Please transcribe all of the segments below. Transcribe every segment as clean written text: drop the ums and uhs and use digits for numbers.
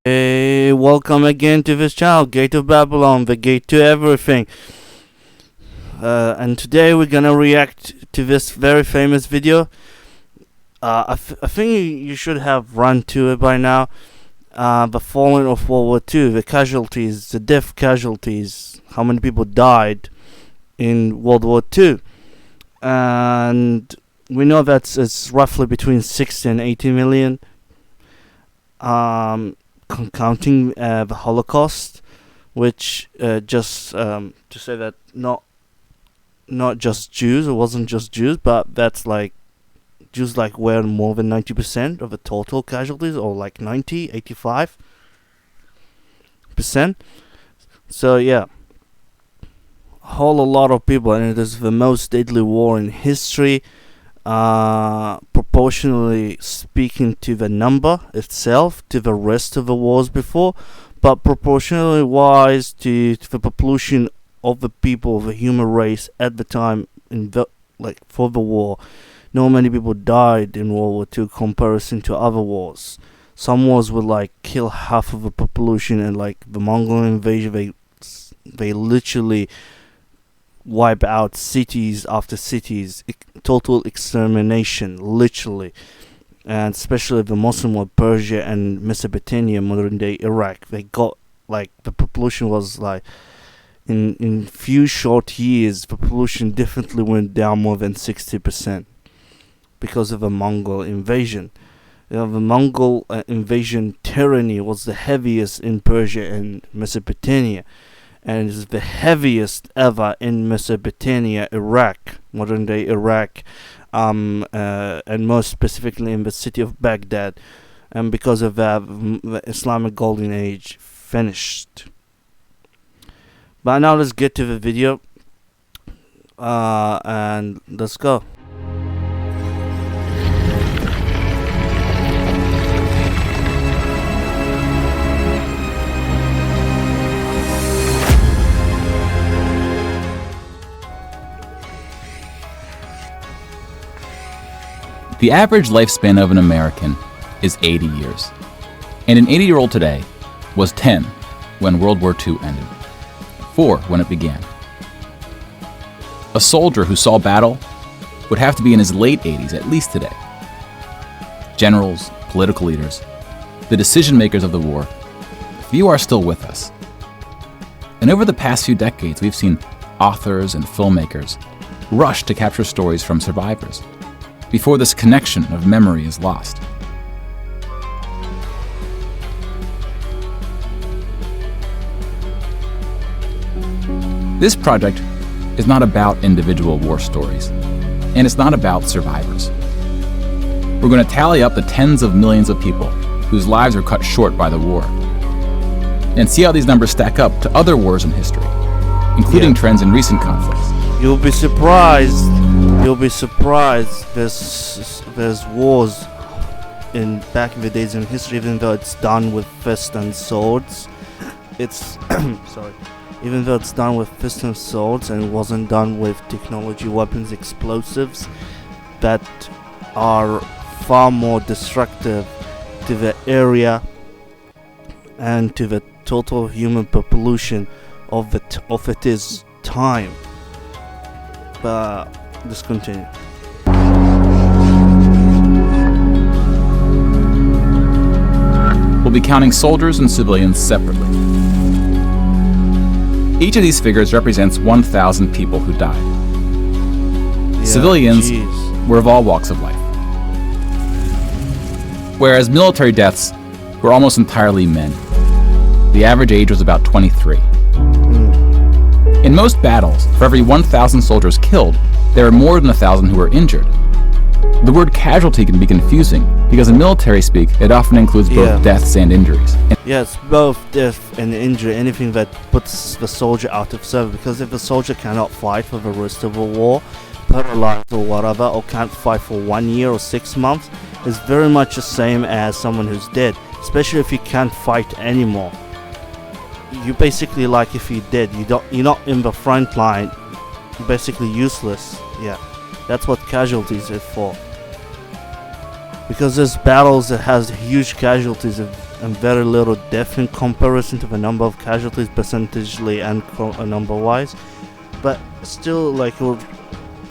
Hey, welcome again to this channel, Gate of Babylon, the gate to everything. And today we're gonna react to this very famous video. I think you should have run to it by now. The falling of World War II, the casualties, the death casualties, how many people died in World War II. And we know that it's roughly between 60 and 80 million. Counting the Holocaust, which just to say that not just Jews, it wasn't just Jews, but that's like Jews were more than 90% of the total casualties, or like 85%. So yeah, a whole lot of people, and it is the most deadly war in history. Proportionally speaking to the number itself, to the rest of the wars before, but proportionally wise to the population of the people of the human race at the time for the war. Not many people died in World War II comparison to other wars. Some wars would kill half of the population, and the Mongol invasion, they literally wipe out cities after cities, total extermination, literally. And especially the Muslim world, Persia and Mesopotamia, modern day Iraq, they got the population was in few short years, the population definitely went down more than 60% because of the Mongol invasion. The Mongol invasion tyranny was the heaviest in Persia and Mesopotamia, and is the heaviest ever in Mesopotamia, Iraq, modern day Iraq, and most specifically in the city of Baghdad. And because of that, the Islamic Golden Age finished. But now let's get to the video, and let's go. The average lifespan of an American is 80 years, and an 80-year-old today was 10 when World War II ended, 4 when it began. A soldier who saw battle would have to be in his late 80s at least today. Generals, political leaders, the decision makers of the war, few are still with us. And over the past few decades, we've seen authors and filmmakers rush to capture stories from survivors before this connection of memory is lost. This project is not about individual war stories, and it's not about survivors. We're going to tally up the tens of millions of people whose lives were cut short by the war, and see how these numbers stack up to other wars in history, including trends in recent conflicts. You'll be surprised. There's wars back in the days in history, even though it's done with fists and swords. It's sorry. Even though it's done with fists and swords, and it wasn't done with technology, weapons, explosives that are far more destructive to the area and to the total human population of its time. But let's continue. We'll be counting soldiers and civilians separately. Each of these figures represents 1,000 people who died. Yeah, Civilians were of all walks of life, whereas military deaths were almost entirely men. The average age was about 23. In most battles, for every 1,000 soldiers killed, there are more than 1,000 who are injured. The word casualty can be confusing because in military speak, it often includes both deaths and injuries. Yes, both death and injury, anything that puts the soldier out of service. Because if the soldier cannot fight for the rest of the war, paralyzed or whatever, or can't fight for 1 year or 6 months, it's very much the same as someone who's dead. Especially if you can't fight anymore. You basically, if you're dead, you're not in the front line, you're basically useless. Yeah, that's what casualties are for. Because there's battles that has huge casualties, and very little death in comparison to the number of casualties percentage-ly and number-wise. But still, like,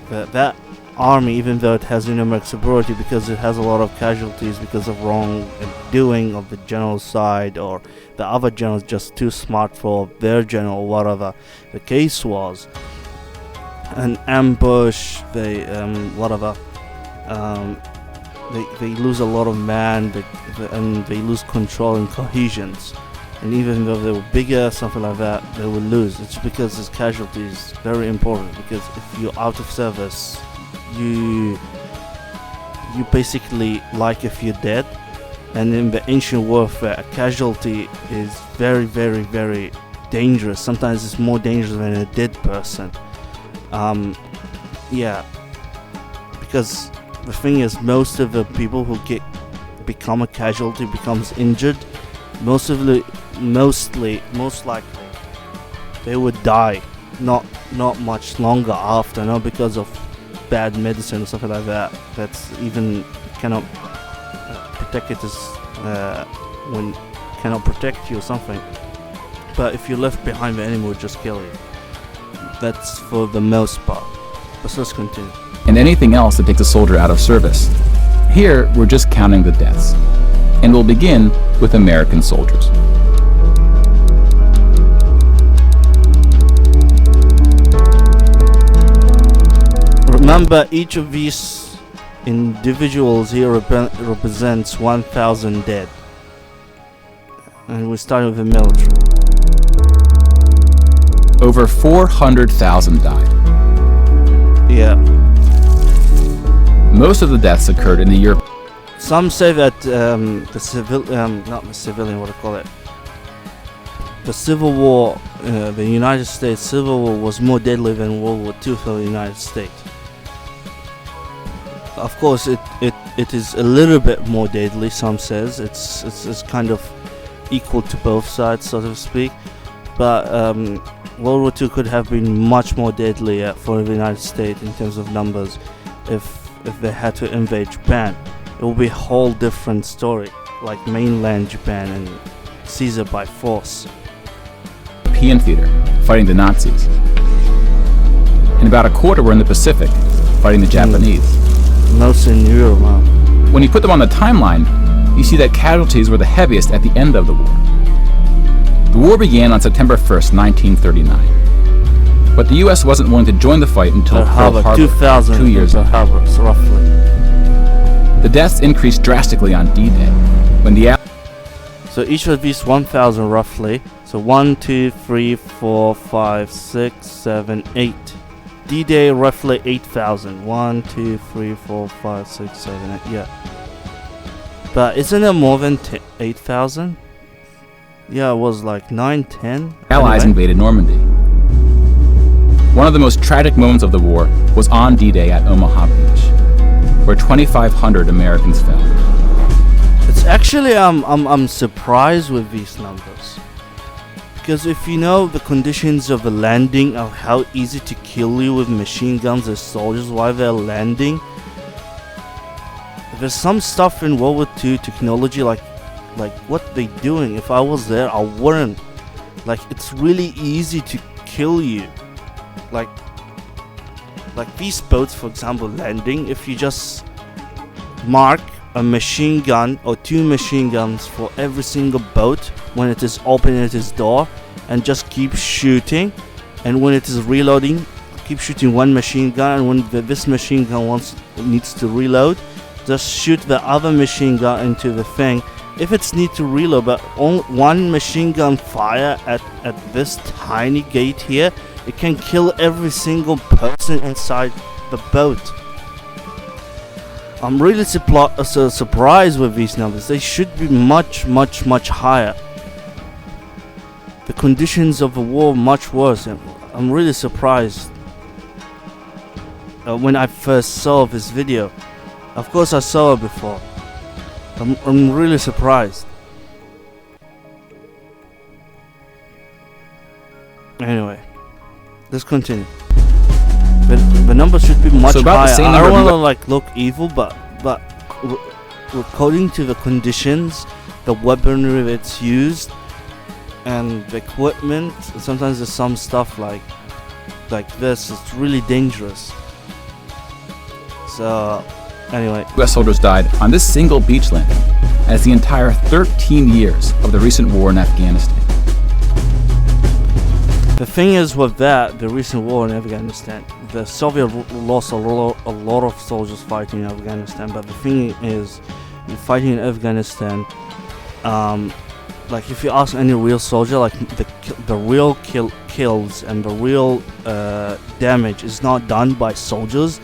that army, even though it has numeric superiority, because it has a lot of casualties because of wrong doing of the general's side, or the other general's just too smart for their general, whatever the case was. An ambush, they lose a lot of man, and they lose control and cohesions. And even though they were bigger, something like that, they will lose. It's because this casualty is very important, because if you're out of service, you basically, like if you're dead. And in the ancient warfare, a casualty is very, very, very dangerous. Sometimes it's more dangerous than a dead person. Because the thing is, most of the people who become a casualty, becomes injured, most likely they would die not much longer after, not because of bad medicine or something like that. That's even cannot protect it when cannot protect you or something. But if you're left behind, the enemy will just kill you. That's for the most part. But let's continue. And anything else that takes a soldier out of service. Here, we're just counting the deaths. And we'll begin with American soldiers. Remember, each of these individuals here represents 1,000 dead. And we start with the military. Over 400,000 died. Yeah. Most of the deaths occurred in the Europe. Some say that the Civil War, the United States Civil War was more deadly than World War II for the United States. Of course, it is a little bit more deadly. Some says it's kind of equal to both sides, so to speak. But World War II could have been much more deadly for the United States in terms of numbers if they had to invade Japan. It would be a whole different story, like mainland Japan and Caesar by force. European theater, fighting the Nazis. And about a quarter were in the Pacific, fighting the Japanese. Most in Europe, man. When you put them on the timeline, you see that casualties were the heaviest at the end of the war. The war began on September 1st, 1939. But the U.S. wasn't willing to join the fight until Pearl Harbor, 2,000 2 years Pearl Harbor, roughly. The deaths increased drastically on D-Day, when the So each of these 1,000 roughly. So 1, 2, 3, 4, 5, 6, 7, 8. D-Day roughly 8,000. 1, 2, 3, 4, 5, 6, 7, 8. Yeah. But isn't it more than 8,000? Yeah, it was like 9, 10. Allies invaded Normandy. One of the most tragic moments of the war was on D-Day at Omaha Beach, where 2,500 Americans fell. It's actually I'm surprised with these numbers, because if you know the conditions of the landing, of how easy to kill you with machine guns as soldiers while they're landing, there's some stuff in World War II technology like what they doing. If I was there, I wouldn't. Like, it's really easy to kill you. Like these boats, for example, landing, if you just mark a machine gun or 2 machine guns for every single boat when it is open at its door, and just keep shooting, and when it is reloading, keep shooting 1 machine gun, and when this machine gun needs to reload, just shoot the other machine gun into the thing. If it's need to reload, but only 1 machine gun fire at this tiny gate here, it can kill every single person inside the boat. I'm really surprised with these numbers. They should be much, much, much higher. The conditions of the war much worse. I'm really surprised when I first saw this video. Of course, I saw it before. I'm really surprised. Anyway, let's continue. The numbers should be much higher. I don't want to look evil, but according to the conditions the weaponry that's used and the equipment. Sometimes there's some stuff like this. It's really dangerous. So anyway, U.S. soldiers died on this single beach landing as the entire 13 years of the recent war in Afghanistan. the thing is with that, the recent war in Afghanistan, the Soviet lost a lot of soldiers fighting in Afghanistan. But the thing is, in fighting in Afghanistan, like if you ask any real soldier, like the real kills and the real damage is not done by soldiers.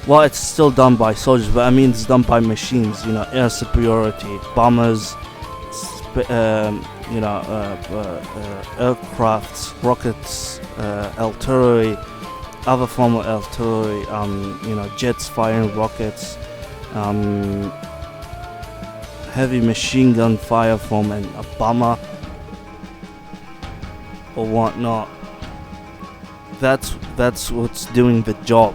Well, it's still done by soldiers, but I mean it's done by machines. You know, air superiority, bombers, aircrafts, rockets, artillery, other form of artillery. Jets firing rockets, heavy machine gun fire from a bomber or whatnot. That's what's doing the job.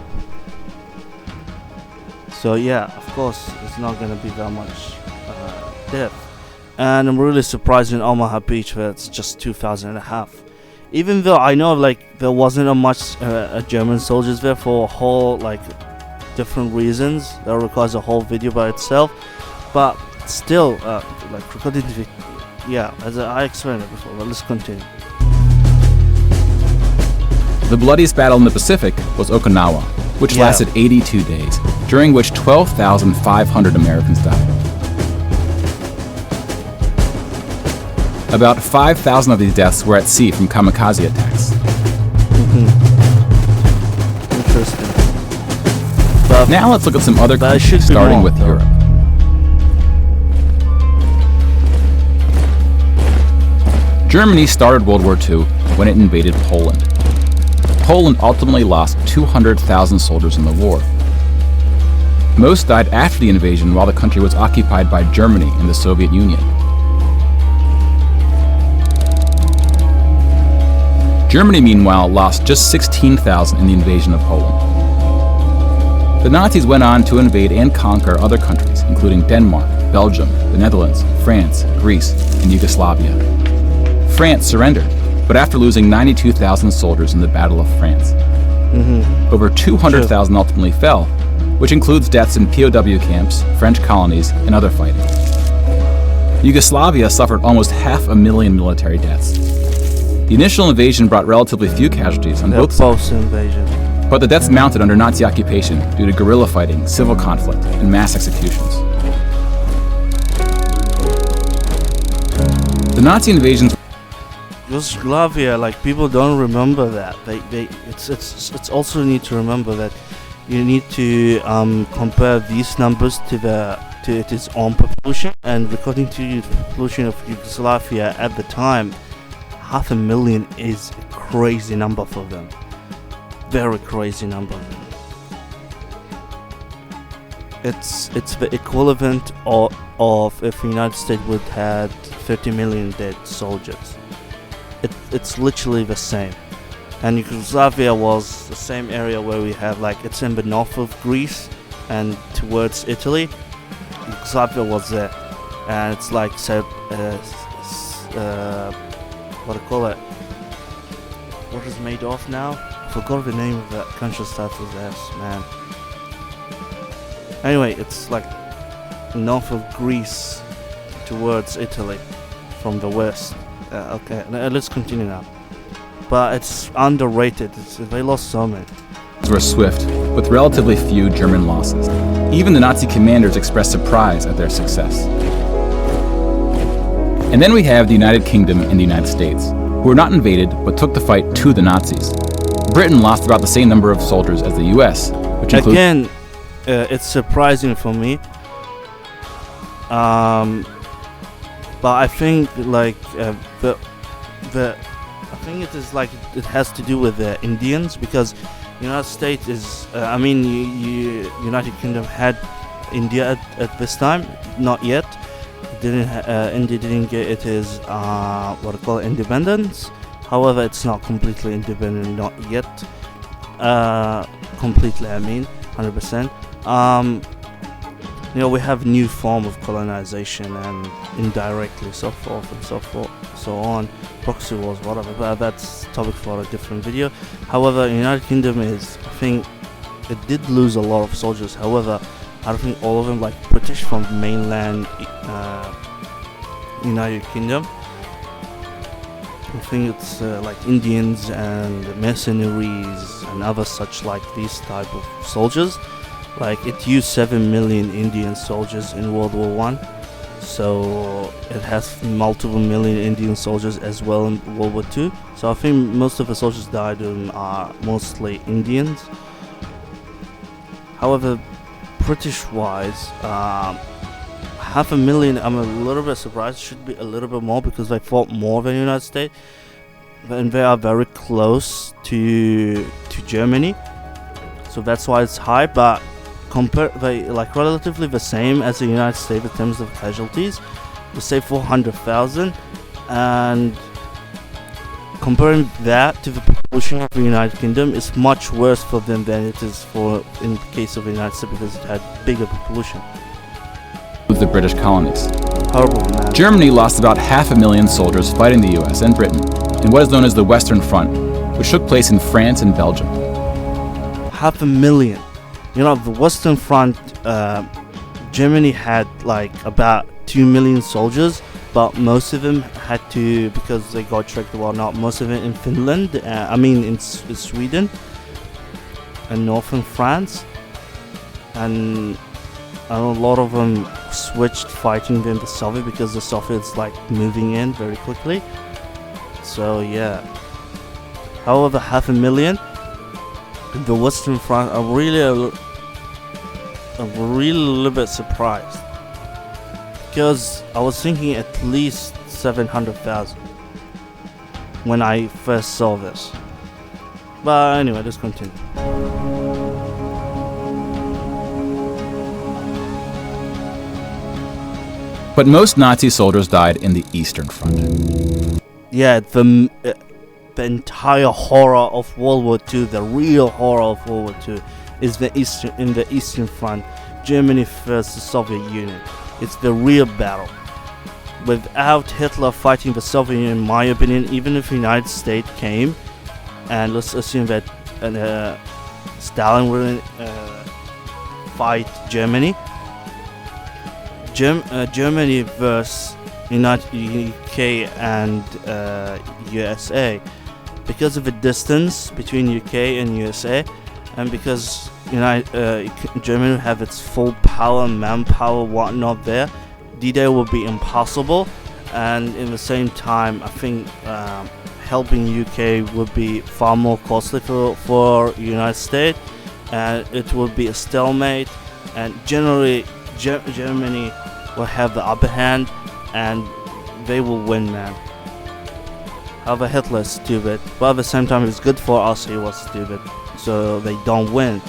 So yeah, of course, it's not gonna be that much death. And I'm really surprised in Omaha Beach that it's just 2,500. Even though I know like there wasn't a much German soldiers there for a whole like different reasons that requires a whole video by itself. But still, like recording the yeah, as I explained it before. But let's continue. The bloodiest battle in the Pacific was Okinawa, which lasted 82 days, during which 12,500 Americans died. About 5,000 of these deaths were at sea from kamikaze attacks. Interesting. But now let's look at some other countries, starting with Europe. Germany started World War II when it invaded Poland. Poland ultimately lost 200,000 soldiers in the war. Most died after the invasion while the country was occupied by Germany and the Soviet Union. Germany, meanwhile, lost just 16,000 in the invasion of Poland. The Nazis went on to invade and conquer other countries, including Denmark, Belgium, the Netherlands, France, Greece, and Yugoslavia. France surrendered, but after losing 92,000 soldiers in the Battle of France. Over 200,000 ultimately fell, which includes deaths in POW camps, French colonies, and other fighting. Yugoslavia suffered almost 500,000 military deaths. The initial invasion brought relatively few casualties on both sides, but the deaths mounted under Nazi occupation due to guerrilla fighting, civil conflict, and mass executions. The Nazi invasions Yugoslavia, like people don't remember that. It's also need to remember that you need to compare these numbers to its own population, and according to the population of Yugoslavia at the time, 500,000 is a crazy number for them. Very crazy number. It's the equivalent of if the United States would had 30 million dead soldiers. It's literally the same. And Yugoslavia was the same area where we have, like, it's in the north of Greece and towards Italy. Yugoslavia was there, and it's like what do you call it? What is made of now? I forgot the name of that country starts with S, man. Anyway, it's like north of Greece towards Italy from the west. Okay, let's continue now. But it's underrated. They lost so many. were swift, with relatively few German losses. Even the Nazi commanders expressed surprise at their success. And then we have the United Kingdom and the United States, who were not invaded but took the fight to the Nazis. Britain lost about the same number of soldiers as the US, which includes... Again, it's surprising for me. But I think like I think it is like it has to do with the Indians, because United States is United Kingdom had India at this time, not yet. India didn't get its independence. However, it's not completely independent, not yet. Completely, 100%. we have new form of colonization and indirectly so forth and so forth, so on, proxy wars, whatever. But that's topic for a different video. However, United Kingdom is, I think, it did lose a lot of soldiers. However, I don't think all of them, like British from mainland United Kingdom. I think it's like Indians and mercenaries and other such like these type of soldiers. Like it used 7 million Indian soldiers in World War One, so it has multiple million Indian soldiers as well in World War Two. So I think most of the soldiers died are mostly Indians. However, British-wise, 500,000. I'm a little bit surprised. Should be a little bit more because they fought more than the United States, and they are very close to Germany. So that's why it's high. But they like relatively the same as the United States in terms of casualties. We say 400,000, and comparing that to the population of the United Kingdom, is much worse for them than it is for in the case of the United States because it had bigger population. With the British colonies. Horrible, man. Germany lost about 500,000 soldiers fighting the US and Britain in what is known as the Western Front, which took place in France and Belgium. 500,000. The Western Front, Germany had like about 2 million soldiers, but most of them had to, because they got tricked or whatnot, most of them in Finland, in Sweden and northern France, and a lot of them switched fighting in the Soviet because the Soviets like moving in very quickly. So yeah. However, 500,000, the Western Front, I'm really a little bit surprised, because I was thinking at least 700,000 when I first saw this. But anyway, let's continue. But most Nazi soldiers died in the Eastern Front. Yeah, the entire horror of World War II, the real horror of World War II, is in the Eastern Front, Germany versus the Soviet Union. It's the real battle. Without Hitler fighting the Soviet Union, in my opinion, even if the United States came, and let's assume that Stalin will fight Germany, Germany versus UK and USA, because of the distance between UK and USA, and because Germany will have its full power, manpower, whatnot there, D-Day will be impossible. And in the same time, I think helping UK would be far more costly for United States, and it would be a stalemate, and generally Germany will have the upper hand and they will win, man. However, Hitler is stupid, but at the same time it's good for us he was stupid, so they don't win.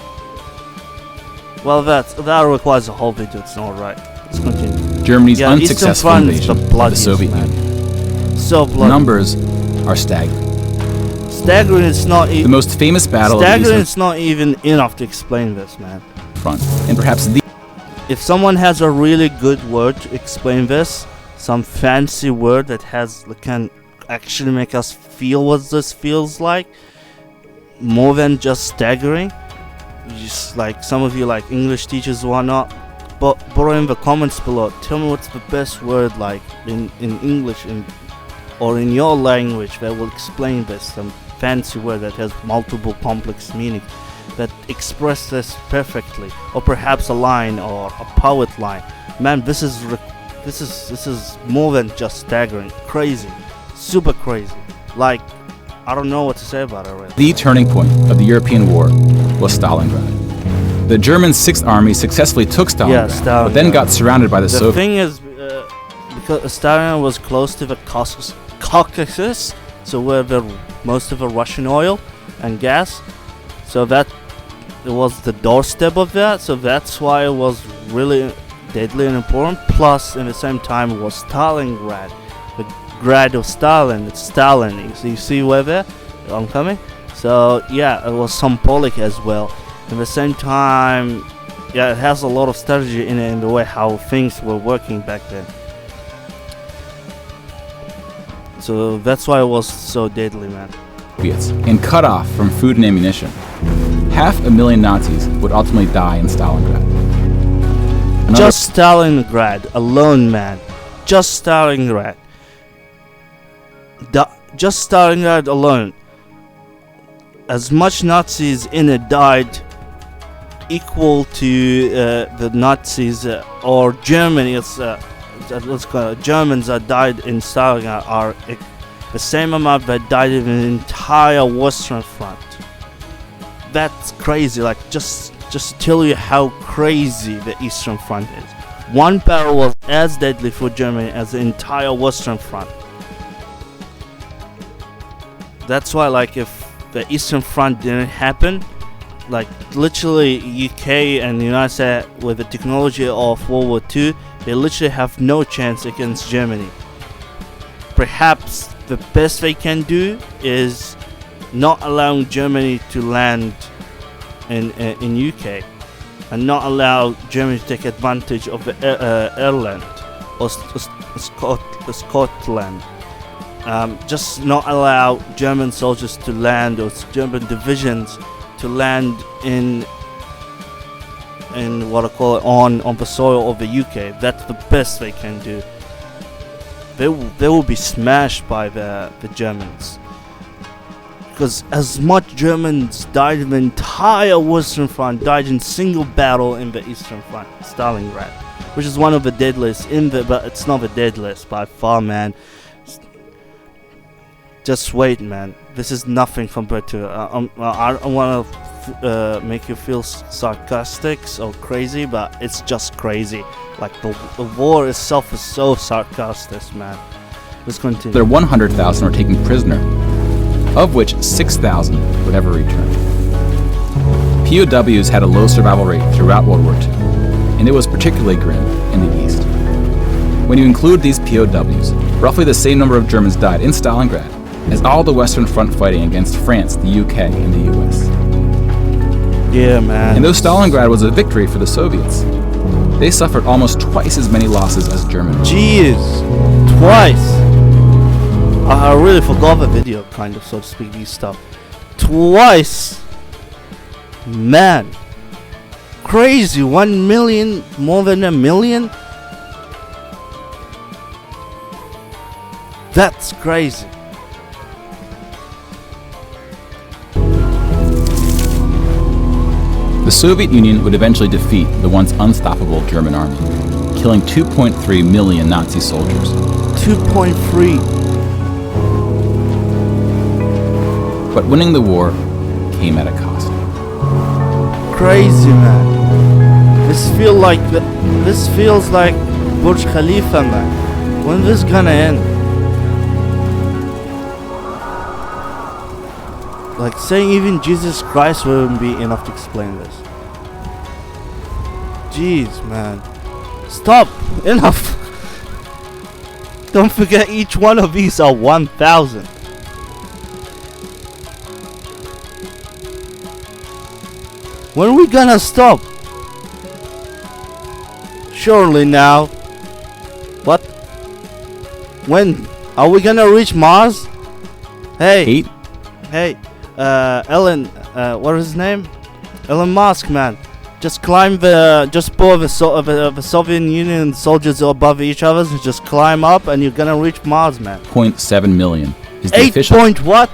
Well, that requires a whole video. It's not right. Let's continue. Germany's unsuccessful invasion of the Soviet Union. So bloody. Numbers are staggering. Staggering is not the most famous battle staggering of the is not even enough to explain this, man. Front, and perhaps the. If someone has a really good word to explain this, some fancy word that can actually make us feel what this feels like, more than just staggering, just like some of you like English teachers or whatnot, but in the comments below, tell me what's the best word like in English or in your language that will explain this, some fancy word that has multiple complex meanings that express this perfectly, or perhaps a line or a poet line. Man, this is more than just staggering, crazy, super crazy. Like, I don't know what to say about it right. The turning point of the European war was Stalingrad. The German 6th Army successfully took Stalingrad, but then got surrounded by the Soviets. The thing is, because Stalingrad was close to the Caucasus, so where most of the Russian oil and gas, so that it was the doorstep of that, so that's why it was really deadly and important. Plus, in the same time, it was Stalingrad, the grad of Stalin. It's Stalin. You see where there I'm coming? So yeah, it was symbolic as well. At the same time, yeah, it has a lot of strategy in it, in the way how things were working back then. So that's why it was so deadly, man. Soviets and cut off from food and ammunition. 500,000 Nazis would ultimately die in Stalingrad. Just Stalingrad alone, man. Just Stalingrad. Just Stalingrad alone. As much Nazis in it died equal to the Nazis or Germany. Let's call it Germans that died in Stalingrad are the same amount that died in the entire Western Front. That's crazy. Like just to tell you how crazy the Eastern Front is. One battle was as deadly for Germany as the entire Western Front. That's why, like, if the Eastern Front didn't happen, like literally UK and the United States with the technology of World War II, they literally have no chance against Germany. Perhaps the best they can do is not allowing Germany to land in UK, and not allow Germany to take advantage of the Ireland or Scotland. Just not allow German soldiers to land, or German divisions to land in what I call it on the soil of the UK. That's the best they can do. They will be smashed by the Germans, because as much Germans died in the entire Western Front, died in single battle in the Eastern Front, Stalingrad, which is one of the deadliest but it's not the deadliest by far, man. Just wait, man. This is nothing compared to. I don't want to make you feel sarcastic or crazy, but it's just crazy. Like the war itself is so sarcastic, man. Let's continue. There 100,000 were taken prisoner, of which 6,000 would ever return. POWs had a low survival rate throughout World War II, and it was particularly grim in the East. When you include these POWs, roughly the same number of Germans died in Stalingrad as all the Western Front fighting against France, the UK, and the US. Yeah, man. And though Stalingrad was a victory for the Soviets, they suffered almost twice as many losses as Germany. Jeez, twice. I really forgot the video, kind of, so to speak, these stuff. Twice. Man. Crazy. 1 million, more than a million? That's crazy. The Soviet Union would eventually defeat the once unstoppable German army, killing 2.3 million Nazi soldiers. 2.3. But winning the war came at a cost. Crazy, man. This feels like Burj Khalifa, man. When this gonna end? Like saying even Jesus Christ wouldn't be enough to explain this. Jeez, man. Stop. Enough. Don't forget, each one of these are 1,000. When are we gonna stop? Surely now. What? When? Are we gonna reach Mars? Hey. Hey. Elon, what is his name? Elon Musk, man. Just climb just pull the Soviet Union soldiers above each other, and just climb up, and you're gonna reach Mars, man. 0.7 million is the 8 official. Point what?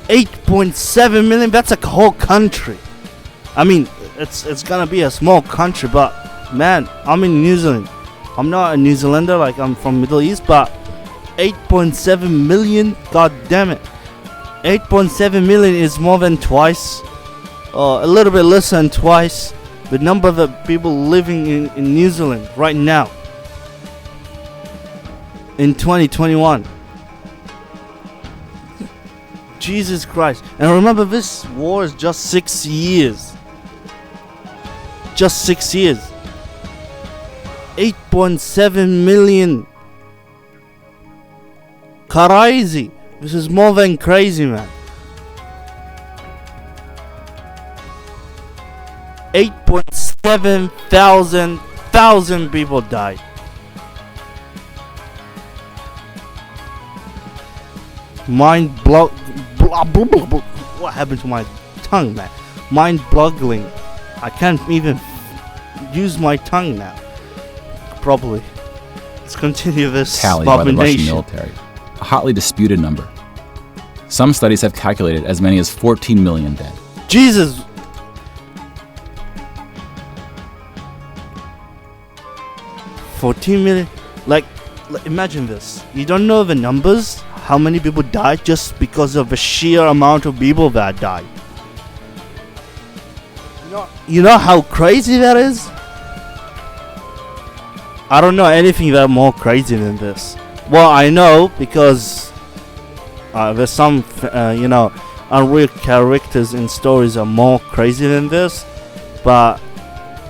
8.7 million? That's a whole country. I mean, it's gonna be a small country, but man, I'm in New Zealand. I'm not a New Zealander, like I'm from Middle East, but 8.7 million, god damn it. 8.7 million is more than twice, or a little bit less than twice, the number of the people living in New Zealand right now in 2021. Jesus Christ. And remember, this war is just 6 years. Just 6 years. 8.7 million. Crazy. This is more than crazy, man. 8.7 thousand people died. What happened to my tongue, man? Mind-boggling. I can't even use my tongue now properly. Let's continue this Tally by the Russian abomination. military, a hotly disputed number. Some studies have calculated as many as 14 million dead. Jesus. $14 million. Like, imagine this. You don't know the numbers, how many people died just because of the sheer amount of people that died. You know how crazy that is? I don't know anything that more crazy than this. Well, I know because there's some, unreal characters in stories are more crazy than this. But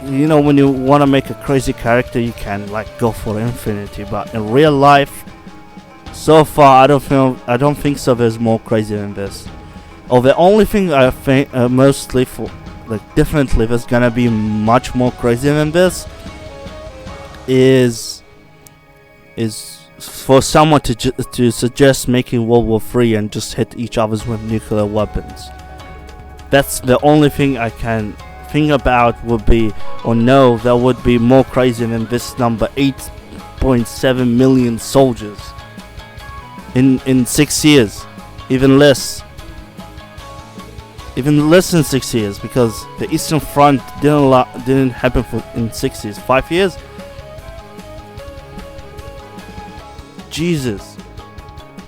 you know, when you want to make a crazy character, you can like go for infinity. But in real life, so far, I don't think so. There's more crazy than this. Or the only thing I think mostly for like definitely there's gonna be much more crazy than this is for someone to suggest making World War III and just hit each other with nuclear weapons. That's the only thing I can think about would be, or no, that would be more crazy than this number, 8.7 million soldiers in 6 years, even less than 6 years, because the Eastern Front didn't happen in 6 years, 5 years. Jesus.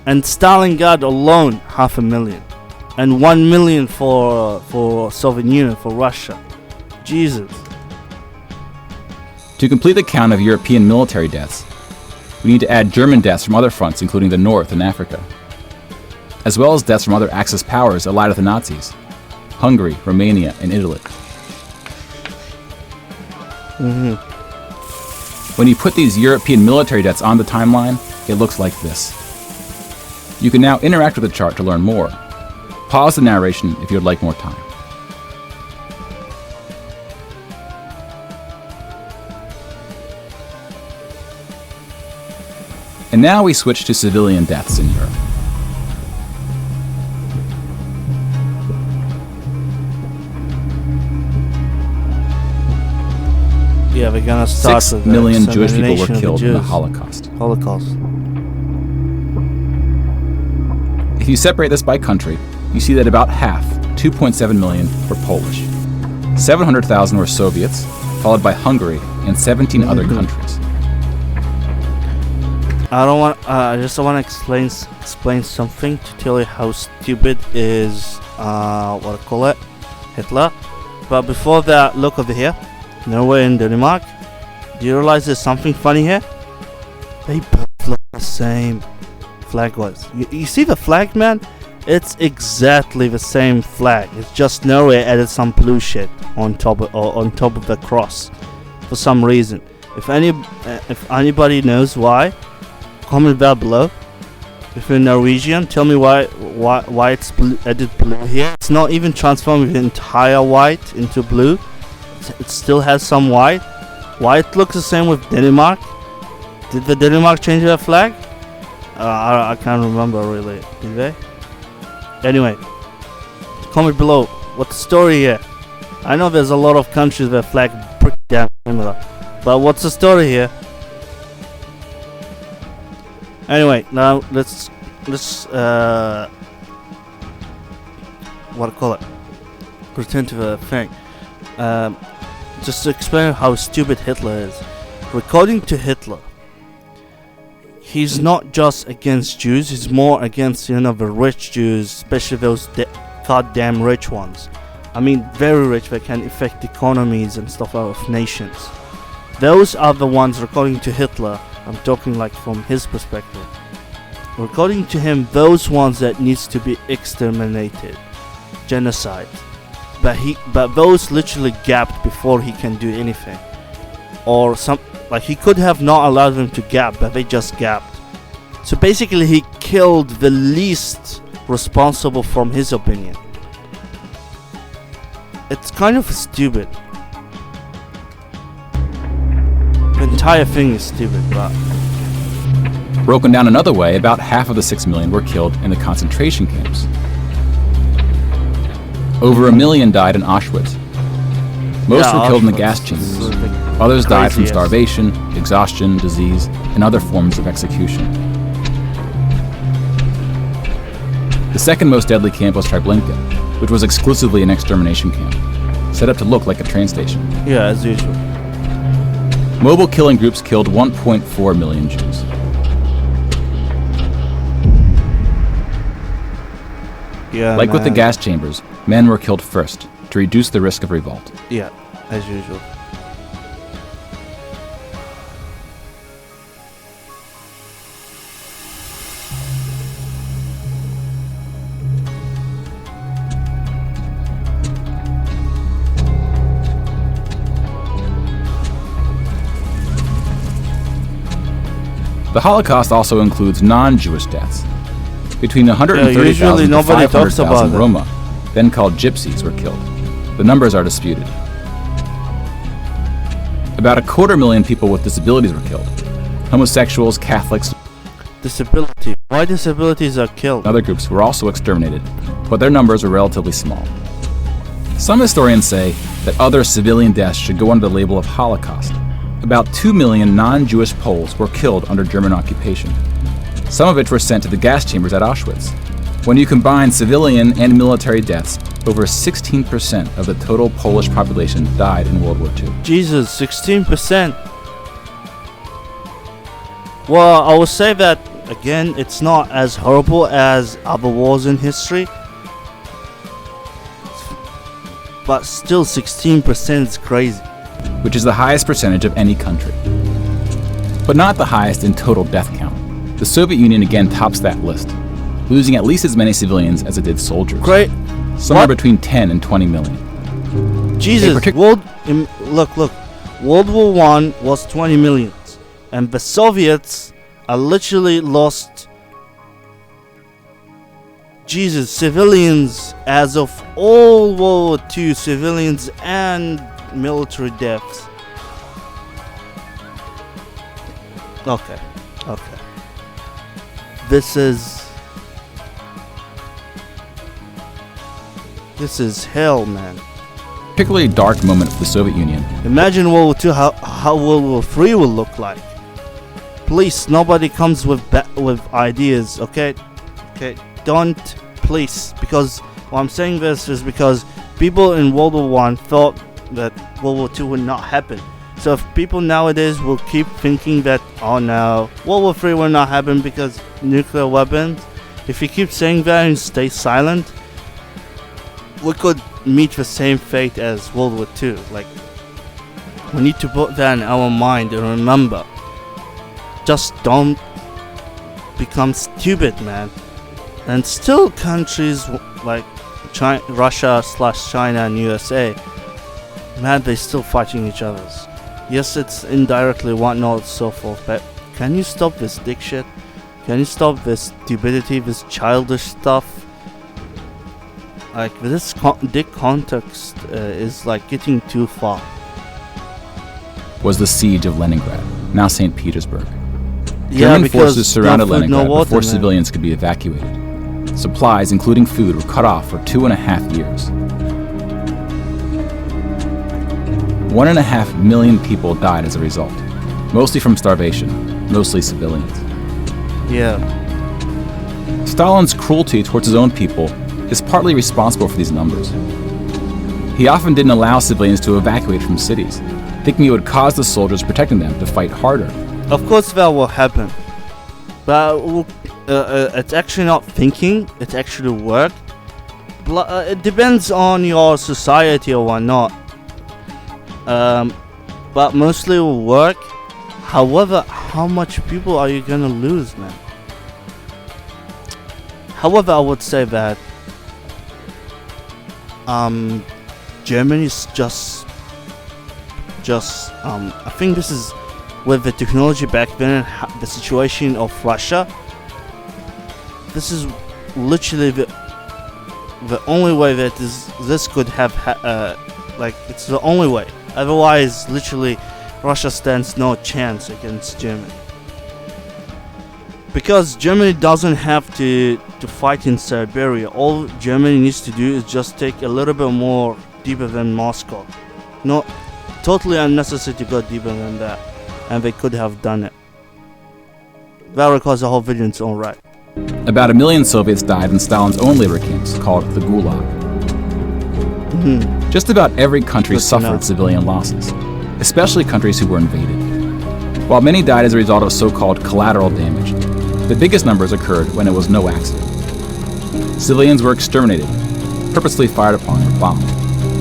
And Stalingrad alone, 500,000, and 1 million for Soviet Union, for Russia. Jesus. To complete the count of European military deaths, we need to add German deaths from other fronts, including the North and Africa, as well as deaths from other Axis powers allied with the Nazis: Hungary, Romania, and Italy. When you put these European military deaths on the timeline, it looks like this. You can now interact with the chart to learn more. Pause the narration if you would like more time. And now we switch to civilian deaths in Europe. Yeah, we're gonna start 6 with million Jewish people were extermination of the killed in the Jews. Holocaust. Holocaust. If you separate this by country, you see that about half, 2.7 million, were Polish. 700,000 were Soviets, followed by Hungary and 17 other countries. I just want to explain something to tell you how stupid is Hitler. But before that, look over here, Norway and Denmark. Do you realize there's something funny here? They both look the same. Flag was. You see the flag, man? It's exactly the same flag. It's just Norway added some blue shit on top of the cross for some reason. If anybody knows why, comment down below. If you're Norwegian, tell me why it's added blue here. It's not even transforming the entire white into blue. It still has some white. White looks the same with Denmark. Did the Denmark change their flag? I can't remember really. Did they? Anyway, comment below. What's the story here? I know there's a lot of countries where flag pretty damn similar, but what's the story here? Anyway, now let's return to the thing. Just to explain how stupid Hitler is. According to Hitler, he's not just against Jews, he's more against, the rich Jews, especially those goddamn rich ones. I mean, very rich, that can affect economies and stuff of nations. Those are the ones, according to Hitler, I'm talking like from his perspective. According to him, those ones that needs to be exterminated, genocide. But those literally gapped before he can do anything. Or he could have not allowed them to gap, but they just gapped. So basically he killed the least responsible from his opinion. It's kind of stupid. entire thing is stupid, but Broken down another way, about half of the 6 million were killed in the concentration camps. Over 1 million died in Auschwitz. Most yeah, were killed in the Auschwitz gas is chambers. the Others died from craziest. starvation, exhaustion, disease, and other forms of execution. The second most deadly camp was Treblinka, which was exclusively an extermination camp, set up to look like a train station. Yeah, as usual. Mobile killing groups killed 1.4 million Jews. Yeah, Like with the man. gas chambers, men were killed first to reduce the risk of revolt. Yeah, as usual. The Holocaust also includes non-Jewish deaths. Between 130,000 usually to nobody talks 500,000 about it. Roma, then called gypsies, were killed. The numbers are disputed. About 250,000 people with disabilities were killed. Homosexuals, Catholics, Disability. Why disabilities are killed? and other groups were also exterminated, but their numbers were relatively small. Some historians say that other civilian deaths should go under the label of Holocaust. About 2 million non-Jewish Poles were killed under German occupation, some of which were sent to the gas chambers at Auschwitz. When you combine civilian and military deaths, over 16% of the total Polish population died in World War II. Jesus, 16%. Well, I will say that, again, it's not as horrible as other wars in history. But still, 16% is crazy. Which is the highest percentage of any country. But not the highest in total death count. The Soviet Union again tops that list, losing at least as many civilians as it did soldiers. Great. Somewhere What? between 10 and 20 million. Jesus, partic- look. World War One was 20 million, and the Soviets are literally lost. Jesus, civilians as of all World War II, civilians and military deaths. Okay. This is hell, man. Particularly dark moment for the Soviet Union. Imagine World War II, how World War III will look like. Please, nobody comes with ideas, okay? Okay, don't, please, because why I'm saying this is because people in World War I thought that World War II would not happen. So if people nowadays will keep thinking that, oh no, World War III will not happen because nuclear weapons, if you keep saying that and stay silent, we could meet the same fate as World War II. Like, we need to put that in our mind and remember, just don't become stupid, man. And still countries like Russia/China and USA, man, they still fighting each other. Yes, it's indirectly whatnot, so forth, but can you stop this dick shit? Can you stop this stupidity, this childish stuff? Like, this dick context is like getting too far. Was the siege of Leningrad, now St. Petersburg. Yeah, German because forces surrounded no food, no Leningrad water, before man. civilians could be evacuated. Supplies, including food, were cut off for 2.5 years. 1.5 million people died as a result, mostly from starvation, mostly civilians. Yeah. Stalin's cruelty towards his own people is partly responsible for these numbers. He often didn't allow civilians to evacuate from cities, thinking it would cause the soldiers protecting them to fight harder. Of course that will happen. But it's actually not thinking, it's actually work. It depends on your society or whatnot. But mostly will work. However, how much people are you gonna lose, man? However, I would say that Germany is just I think this is with the technology back then and the situation of Russia. This is literally the only way that this could have like, it's the only way. Otherwise, literally, Russia stands no chance against Germany. Because Germany doesn't have to fight in Siberia. All Germany needs to do is just take a little bit more deeper than Moscow. Not totally unnecessary to go deeper than that. And they could have done it. That requires a whole video in its own right. About 1 million Soviets died in Stalin's own labor camps, called the Gulag. Just about every country suffered civilian losses, especially countries who were invaded. While many died as a result of so-called collateral damage, the biggest numbers occurred when it was no accident. Civilians were exterminated, purposely fired upon or bombed,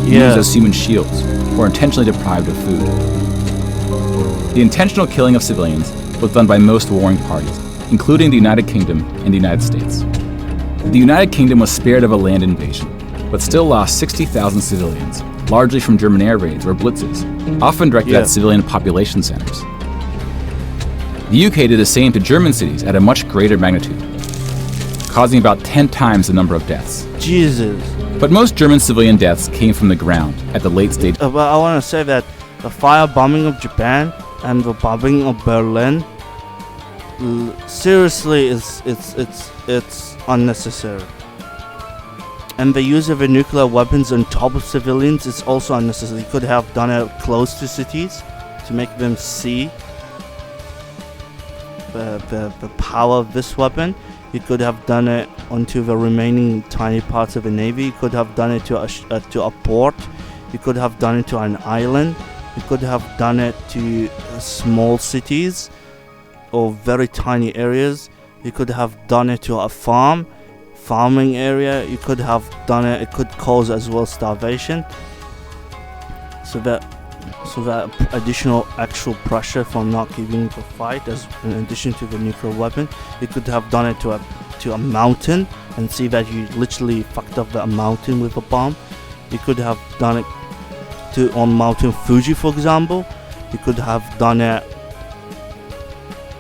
used as human shields, or intentionally deprived of food. The intentional killing of civilians was done by most warring parties, including the United Kingdom and the United States. The United Kingdom was spared of a land invasion, but still lost 60,000 civilians, largely from German air raids or blitzes, often directed at civilian population centers. The UK did the same to German cities at a much greater magnitude, causing about 10 times the number of deaths. Jesus. But most German civilian deaths came from the ground at the late stage. But I want to say that the firebombing of Japan and the bombing of Berlin, seriously, it's unnecessary. And the use of nuclear weapons on top of civilians is also unnecessary. You could have done it close to cities to make them see the power of this weapon. You could have done it onto the remaining tiny parts of the navy. You could have done it to a port. You could have done it to an island. You could have done it to small cities or very tiny areas. You could have done it to a farming area. You could have done it. It could cause as well starvation. So that additional actual pressure from not giving the fight, as in addition to the nuclear weapon, you could have done it to a mountain and see that you literally fucked up the mountain with a bomb. You could have done it on Mountain Fuji, for example. You could have done it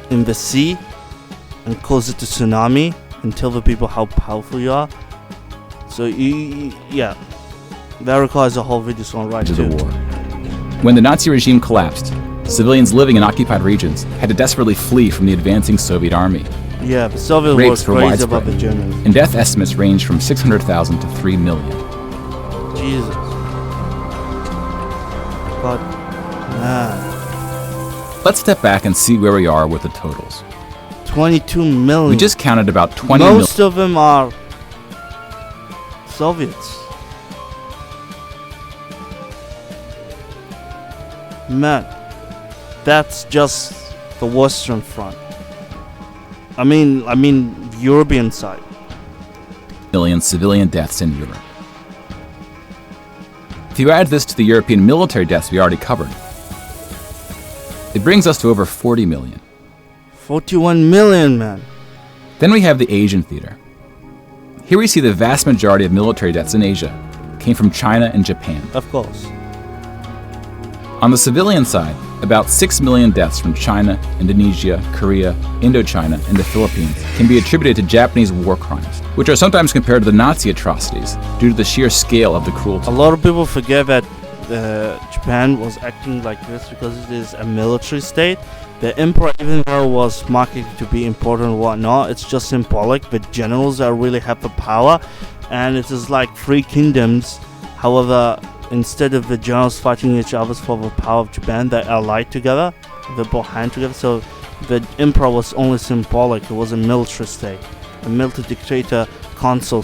in the sea and cause it to tsunami and tell the people how powerful you are. So that requires a whole video on right to too. The war. When the Nazi regime collapsed, civilians living in occupied regions had to desperately flee from the advancing Soviet army. Yeah, the Soviet war was crazy about the Germans. And death estimates ranged from 600,000 to 3 million. Jesus. But, man. Let's step back and see where we are with the totals. 22 million. We just counted about 20 million. Most of them are Soviets. Man, that's just the Western Front. I mean European side. Million civilian deaths in Europe. If you add this to the European military deaths we already covered, it brings us to over 40 million. 41 million, man. Then we have the Asian theater. Here we see the vast majority of military deaths in Asia came from China and Japan. Of course. On the civilian side, about 6 million deaths from China, Indonesia, Korea, Indochina, and the Philippines can be attributed to Japanese war crimes, which are sometimes compared to the Nazi atrocities due to the sheer scale of the cruelty. A lot of people forget that Japan was acting like this because it is a military state. The emperor, even though was marketed to be important or whatnot, it's just symbolic. The generals are really have the power, and it is like three kingdoms. However, instead of the generals fighting each other for the power of Japan, they allied together, they both hand together. So the emperor was only symbolic. It was a military state, a military dictator console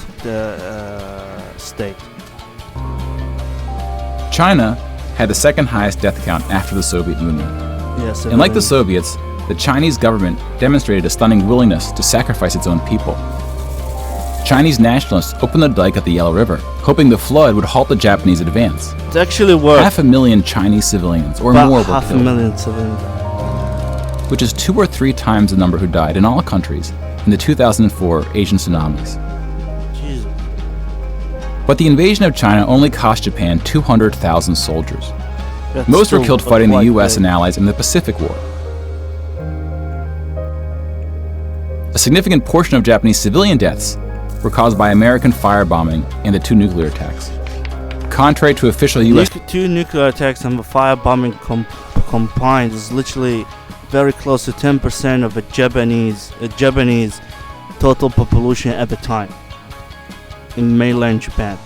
state. China had the second highest death count after the Soviet Union. Yes, and like the Soviets, the Chinese government demonstrated a stunning willingness to sacrifice its own people. Chinese nationalists opened the dike at the Yellow River, hoping the flood would halt the Japanese advance. It actually worked. 500,000 Chinese civilians or more were killed. 500,000 civilians. Which is 2 or 3 times the number who died in all countries in the 2004 Asian tsunamis. Jesus. But the invasion of China only cost Japan 200,000 soldiers. Most were killed fighting the US and allies in the Pacific War. A significant portion of Japanese civilian deaths were caused by American firebombing and the 2 nuclear attacks. contrary to official U.S. Two nuclear attacks and the firebombing combined is literally very close to 10% of the Japanese total population at the time in mainland Japan.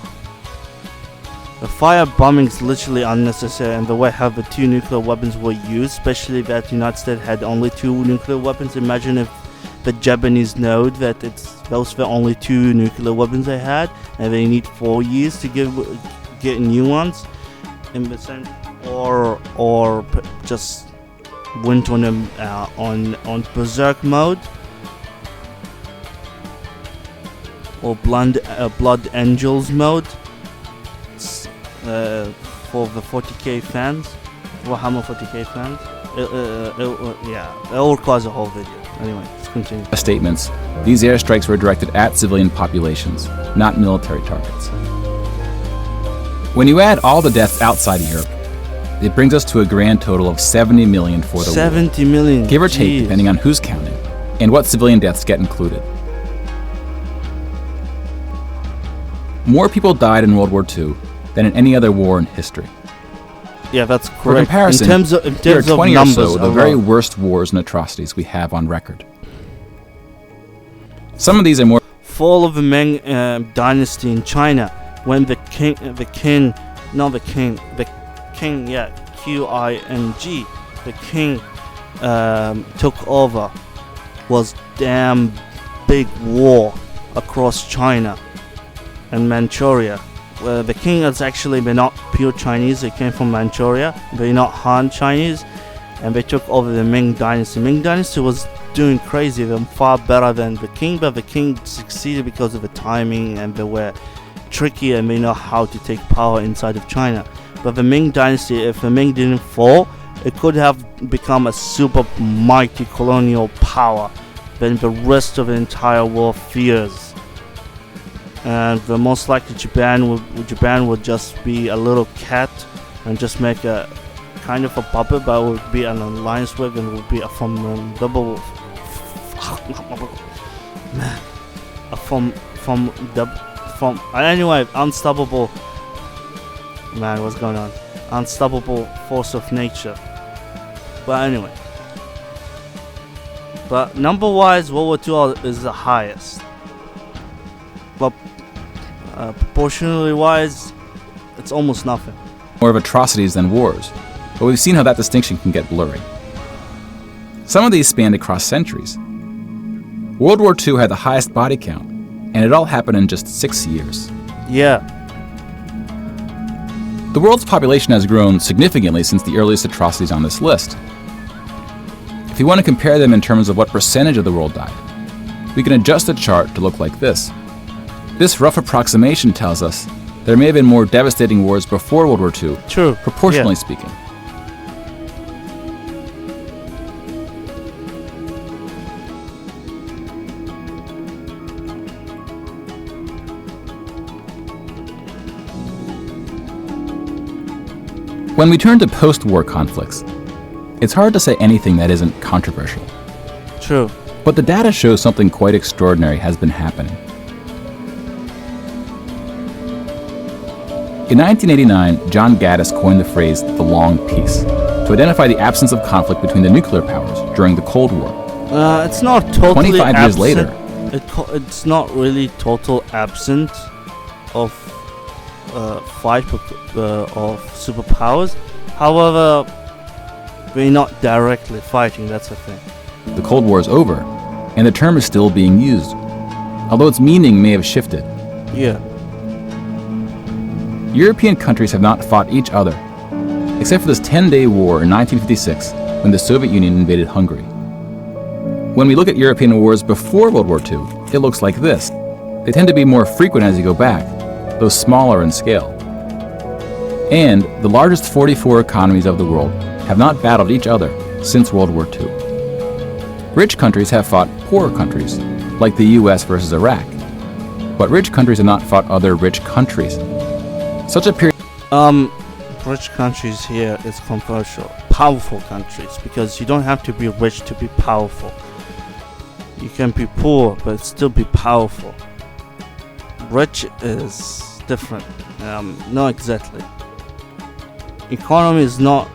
The firebombing is literally unnecessary, and the way how the two nuclear weapons were used, especially that the United States had only two nuclear weapons. Imagine if the Japanese know that those were only two nuclear weapons they had, and they need 4 years to get new ones, in the sense, or just went on them on berserk mode, or blood angels mode. For the 40k fans, Warhammer 40k fans, it will cause a whole video. Anyway, let's continue. Statements, these airstrikes were directed at civilian populations, not military targets. When you add all the deaths outside of Europe, it brings us to a grand total of 70 million for the war. 70 million, give or take, depending on who's counting, and what civilian deaths get included. More people died in World War II than in any other war in history. Yeah, that's correct. For comparison, in terms of here are 20 or numbers, so of the very worst wars and atrocities we have on record. Some of these are more. Fall of the Ming dynasty in China, when the king, Qing, the king took over, was damn big war across China and Manchuria. The king is actually not pure Chinese. They came from Manchuria. They're not Han Chinese, and they took over the Ming dynasty. Ming dynasty was doing crazy. They're far better than the king, but the king succeeded because of the timing, and they were tricky and they know how to take power inside of China. But the Ming dynasty, if the Ming didn't fall, it could have become a super mighty colonial power that the rest of the entire world fears. And the most likely Japan would just be a little cat and just make a kind of a puppet, but it would be an alliance with, and would be a formidable anyway, unstoppable man. What's going on? Unstoppable force of nature. But anyway, but number wise, World War II is the highest. But proportionally wise, it's almost nothing. More of atrocities than wars, but we've seen how that distinction can get blurry. Some of these spanned across centuries. World War II had the highest body count, and it all happened in just 6 years. Yeah. The world's population has grown significantly since the earliest atrocities on this list. If you want to compare them in terms of what percentage of the world died, we can adjust the chart to look like this. This rough approximation tells us there may have been more devastating wars before World War II, true, proportionally speaking. When we turn to post-war conflicts, it's hard to say anything that isn't controversial. True. But the data shows something quite extraordinary has been happening. In 1989, John Gaddis coined the phrase the long peace to identify the absence of conflict between the nuclear powers during the Cold War. It's not totally 25 years later. It's not really total absence of fight of superpowers. However, we're not directly fighting, that's the thing. The Cold War is over, and the term is still being used, although its meaning may have shifted. Yeah. European countries have not fought each other, except for this 10-day war in 1956 when the Soviet Union invaded Hungary. When we look at European wars before World War II, it looks like this. They tend to be more frequent as you go back, though smaller in scale. And the largest 44 economies of the world have not battled each other since World War II. Rich countries have fought poorer countries, like the US versus Iraq, but rich countries have not fought other rich countries. Such a period. Rich countries here is controversial. Powerful countries, because you don't have to be rich to be powerful. You can be poor, but still be powerful. Rich is different. Not exactly. Economy is not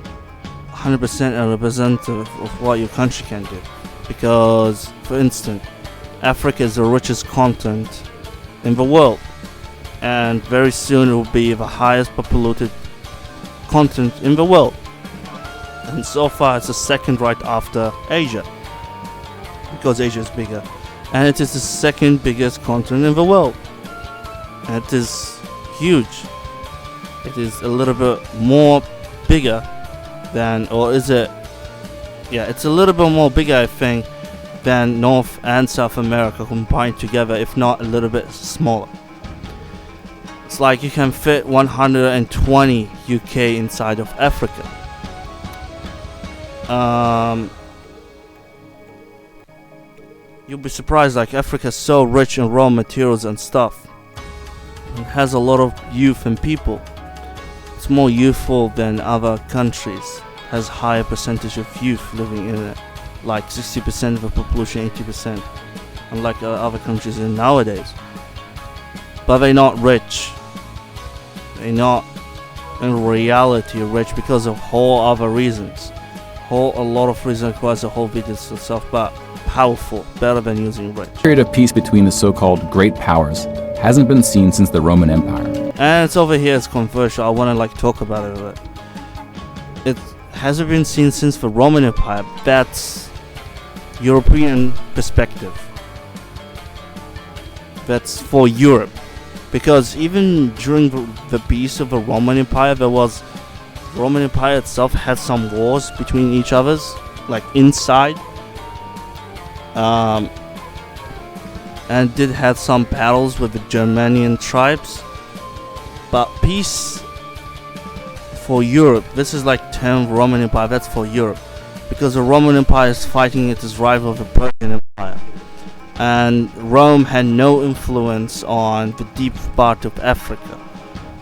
100% a representative of what your country can do. Because, for instance, Africa is the richest continent in the world, and very soon it will be the highest populated continent in the world. And so far it's the second right after Asia, because Asia is bigger. And it is the second biggest continent in the world. And it is huge. It is a little bit more bigger than, or is it? Yeah, it's a little bit more bigger, I think, than North and South America combined together, if not a little bit smaller. It's like you can fit 120 UK inside of Africa. You'll be surprised, like Africa is so rich in raw materials and stuff. It has a lot of youth and people. It's more youthful than other countries. Has higher percentage of youth living in it, like 60% of the population, 80%, unlike other countries in nowadays. But they're not rich. They're not in reality rich because of whole other reasons. A lot of reasons requires a whole video to itself, but powerful, better than using rich. The period of peace between the so-called great powers hasn't been seen since the Roman Empire. And it's over here, it's controversial. I want to talk about it a bit. It hasn't been seen since the Roman Empire. That's European perspective. That's for Europe. Because even during the peace of the Roman Empire, the Roman Empire itself had some wars between each others, like inside. And did have some battles with the Germanian tribes. But peace for Europe, this is like term Roman Empire, that's for Europe. Because the Roman Empire is fighting its rival, the Persian Empire. And Rome had no influence on the deep part of Africa.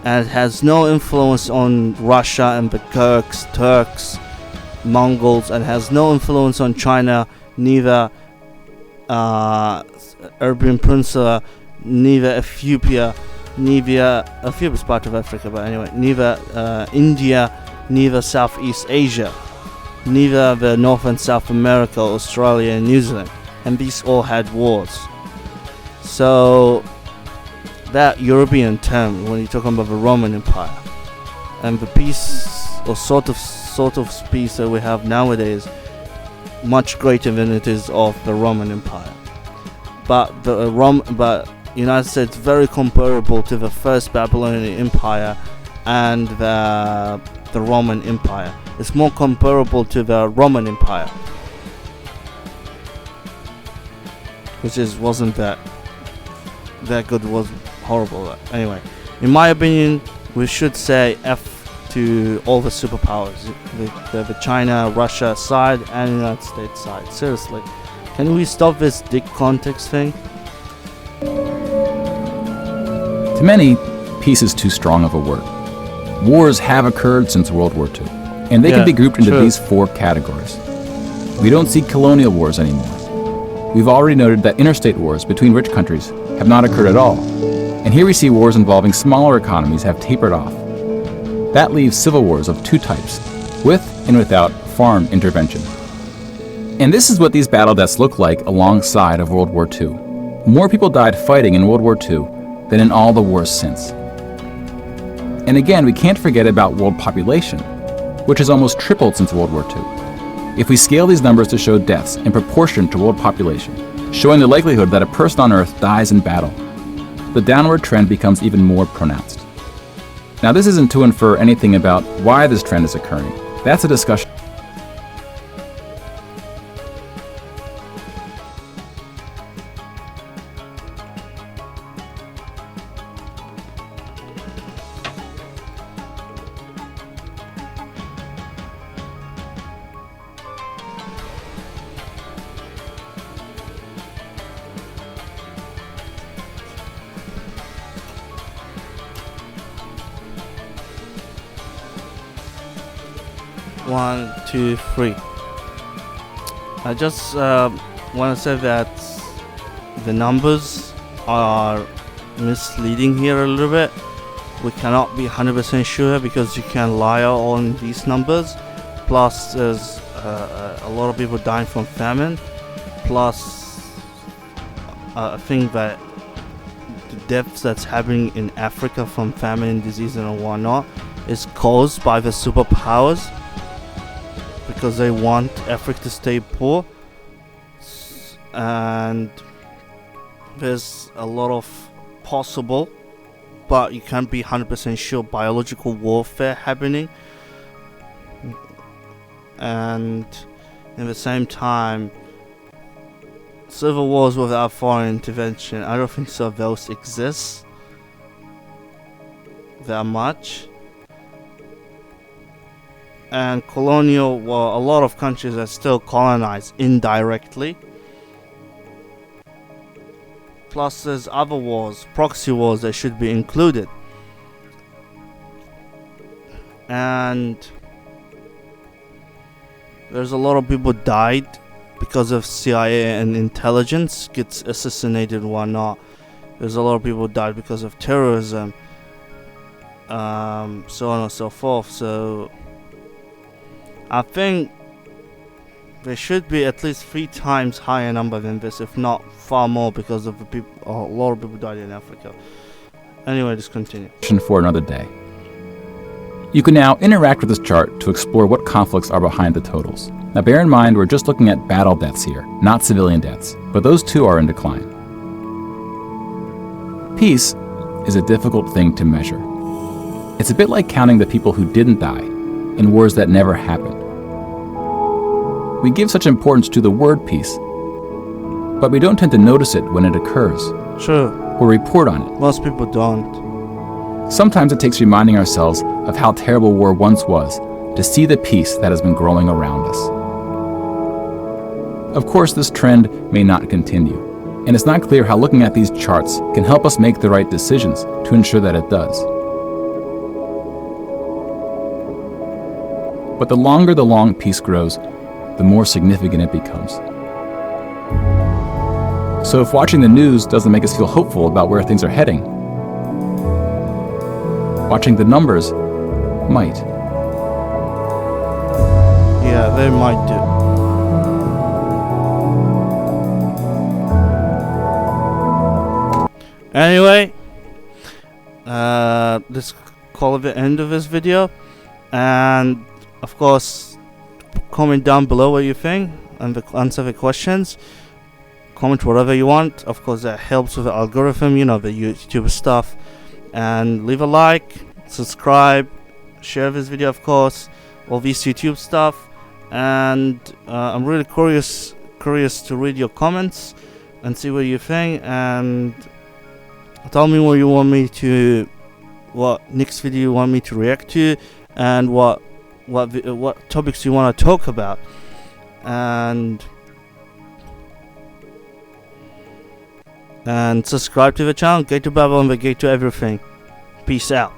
And it has no influence on Russia and the Turks, Mongols, and has no influence on China, neither Arabian Peninsula, neither Ethiopia is part of Africa, but anyway, neither India, neither Southeast Asia, neither the North and South America, Australia and New Zealand, and these all had wars. So that European term, when you're talking about the Roman Empire, and the peace or sort of peace that we have nowadays, much greater than it is of the Roman Empire. But United States very comparable to the first Babylonian Empire and the Roman Empire. It's more comparable to the Roman Empire, which wasn't that good, was horrible. Anyway, in my opinion, we should say F to all the superpowers, the China, Russia side and United States side. Seriously, can we stop this dick context thing? To many, peace is too strong of a word. Wars have occurred since World War II, and they can be grouped into these four categories. We don't see colonial wars anymore. We've already noted that interstate wars between rich countries have not occurred at all, and here we see wars involving smaller economies have tapered off. That leaves civil wars of two types, with and without foreign intervention. And this is what these battle deaths look like alongside of World War II. More people died fighting in World War II than in all the wars since. And again, we can't forget about world population, which has almost tripled since World War II. If we scale these numbers to show deaths in proportion to world population, showing the likelihood that a person on Earth dies in battle, the downward trend becomes even more pronounced. Now, this isn't to infer anything about why this trend is occurring. That's a discussion. One, two, three. I just want to say that the numbers are misleading here a little bit. we cannot be 100% sure because you can lie on these numbers. Plus, there's a lot of people dying from famine. Plus, I think that the deaths that's happening in Africa from famine, disease, and whatnot is caused by the superpowers because they want Africa to stay poor. And there's a lot of possible, but you can't be 100% sure, biological warfare happening. And at the same time, civil wars without foreign intervention, I don't think so those exist that much. And colonial, well, a lot of countries are still colonized indirectly. Plus there's other wars, proxy wars, that should be included. And there's a lot of people died because of CIA and intelligence gets assassinated and whatnot. There's a lot of people died because of terrorism, so on and so forth. So I think there should be at least 3 times higher number than this, if not far more, because of the people. A lot of people died in Africa. Anyway, just continue. For another day. You can now interact with this chart to explore what conflicts are behind the totals. Now bear in mind we're just looking at battle deaths here, not civilian deaths, but those too are in decline. Peace is a difficult thing to measure. It's a bit like counting the people who didn't die in wars that never happened. We give such importance to the word peace, but we don't tend to notice it when it occurs. True. Or report on it. Most people don't. Sometimes it takes reminding ourselves of how terrible war once was to see the peace that has been growing around us. Of course, this trend may not continue, and it's not clear how looking at these charts can help us make the right decisions to ensure that it does. But the longer the long peace grows, the more significant it becomes. So if watching the news doesn't make us feel hopeful about where things are heading, watching the numbers might. Yeah, they might do. Anyway, let's call it the end of this video. And of course, comment down below what you think and answer the questions. Comment whatever you want. Of course, that helps with the algorithm, you know, the YouTube stuff. And leave a like, subscribe, share this video, of course, all this YouTube stuff. And I'm really curious to read your comments and see what you think. And tell me what you want me to, what next video you want me to react to, and what topics you want to talk about. And subscribe to the channel. Gate to Babylon, the gate to everything. Peace out.